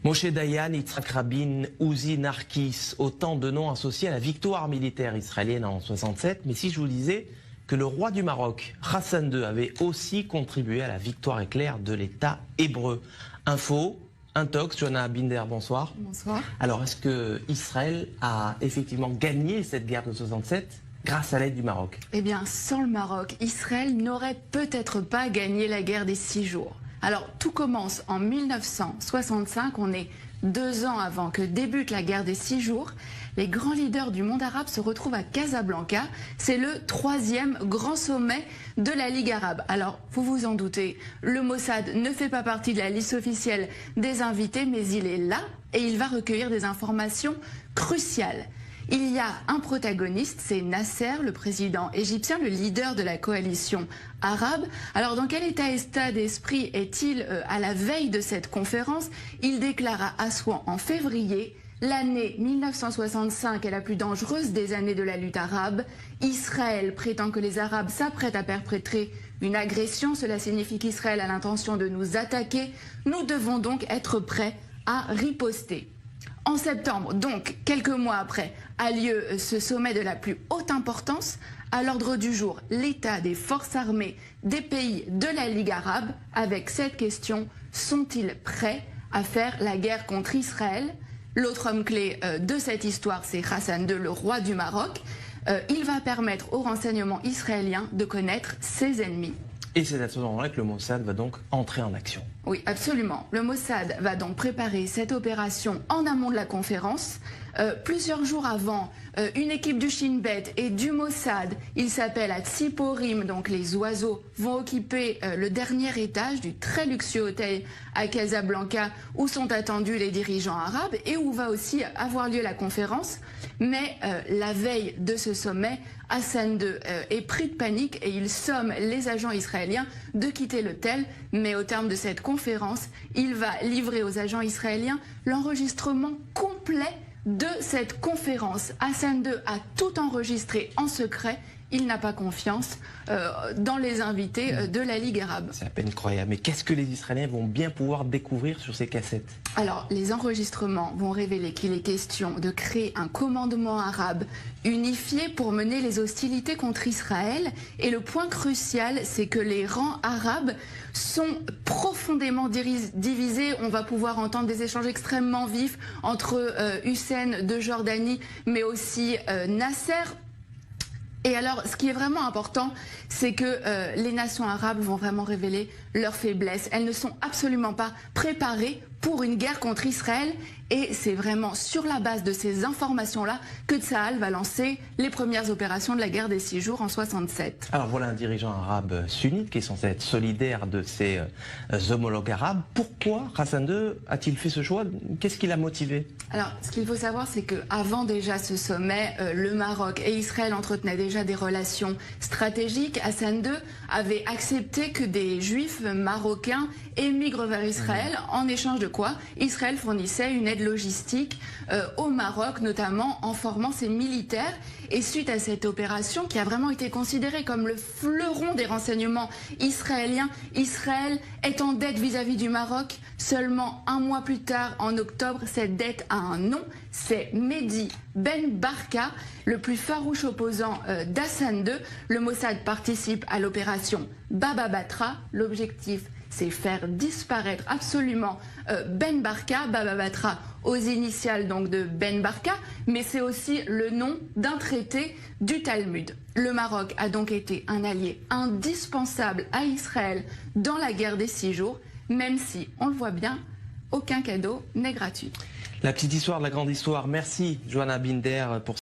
Moshe Dayan, Yitzhak Rabin, Uzi Narkis, autant de noms associés à la victoire militaire israélienne en 67. Mais si je vous disais que le roi du Maroc, Hassan II, avait aussi contribué à la victoire éclair de l'État hébreu. Info, Intox, Johanna Binder, bonsoir. Bonsoir. Alors, est-ce que Israël a effectivement gagné cette guerre de 67 grâce à l'aide du Maroc? Eh bien, sans le Maroc, Israël n'aurait peut-être pas gagné la guerre des 6 jours. Alors, tout commence en 1965, on est 2 ans avant que débute la guerre des 6 jours. Les grands leaders du monde arabe se retrouvent à Casablanca. C'est le 3e grand sommet de la Ligue arabe. Alors, vous vous en doutez, le Mossad ne fait pas partie de la liste officielle des invités, mais il est là et il va recueillir des informations cruciales. Il y a un protagoniste, c'est Nasser, le président égyptien, le leader de la coalition arabe. Alors dans quel état d'esprit est-il à la veille de cette conférence? Il déclare à Assouan en février: l'année 1965 est la plus dangereuse des années de la lutte arabe. Israël prétend que les Arabes s'apprêtent à perpétrer une agression. Cela signifie qu'Israël a l'intention de nous attaquer. Nous devons donc être prêts à riposter. En septembre, donc quelques mois après, a lieu ce sommet de la plus haute importance. À l'ordre du jour, l'état des forces armées des pays de la Ligue arabe, avec cette question: sont-ils prêts à faire la guerre contre Israël? L'autre homme clé de cette histoire, c'est Hassan II, le roi du Maroc. Il va permettre aux renseignements israéliens de connaître ses ennemis. Et c'est à ce moment-là que le Mossad va donc entrer en action. Oui, absolument. Le Mossad va donc préparer cette opération en amont de la conférence. Plusieurs jours avant, une équipe du Shin Bet et du Mossad, il s'appelle à Tsiporim, donc les oiseaux, vont occuper le dernier étage du très luxueux hôtel à Casablanca où sont attendus les dirigeants arabes et où va aussi avoir lieu la conférence. Mais la veille de ce sommet, Hassan II est pris de panique et il somme les agents israéliens de quitter l'hôtel. Mais au terme de cette conférence, il va livrer aux agents israéliens l'enregistrement complet de cette conférence. Hassan II a tout enregistré en secret. Il n'a pas confiance dans les invités de la Ligue arabe. C'est à peine croyable. Mais qu'est-ce que les Israéliens vont bien pouvoir découvrir sur ces cassettes? Alors, les enregistrements vont révéler qu'il est question de créer un commandement arabe unifié pour mener les hostilités contre Israël. Et le point crucial, c'est que les rangs arabes sont profondément divisés. On va pouvoir entendre des échanges extrêmement vifs entre Hussein de Jordanie, mais aussi Nasser. Et alors, ce qui est vraiment important, c'est que les nations arabes vont vraiment révéler leurs faiblesses. Elles ne sont absolument pas préparées pour une guerre contre Israël. Et c'est vraiment sur la base de ces informations-là que Tsahal va lancer les premières opérations de la guerre des 6 jours en 67. Alors voilà un dirigeant arabe sunnite qui est censé être solidaire de ses homologues arabes. Pourquoi Hassan II a-t-il fait ce choix? Qu'est-ce qui l'a motivé? Alors, ce qu'il faut savoir, c'est qu'avant déjà ce sommet, le Maroc et Israël entretenaient déjà des relations stratégiques. Hassan II avait accepté que des juifs marocains émigrent vers Israël, en échange de quoi Israël fournissait une aide logistique au Maroc, notamment en formant ses militaires. Et suite à cette opération, qui a vraiment été considérée comme le fleuron des renseignements israéliens, Israël est en dette vis-à-vis du Maroc. Seulement un mois plus tard, en octobre, cette dette a un nom, c'est Mehdi Ben Barka, le plus farouche opposant d'Hassan II. Le Mossad participe à l'opération Baba Batra. L'objectif, c'est faire disparaître absolument Ben Barka, Baba Batra aux initiales donc de Ben Barka, mais c'est aussi le nom d'un traité du Talmud. Le Maroc a donc été un allié indispensable à Israël dans la guerre des 6 jours, même si, on le voit bien, aucun cadeau n'est gratuit. La petite histoire de la grande histoire. Merci Johanna Binder pour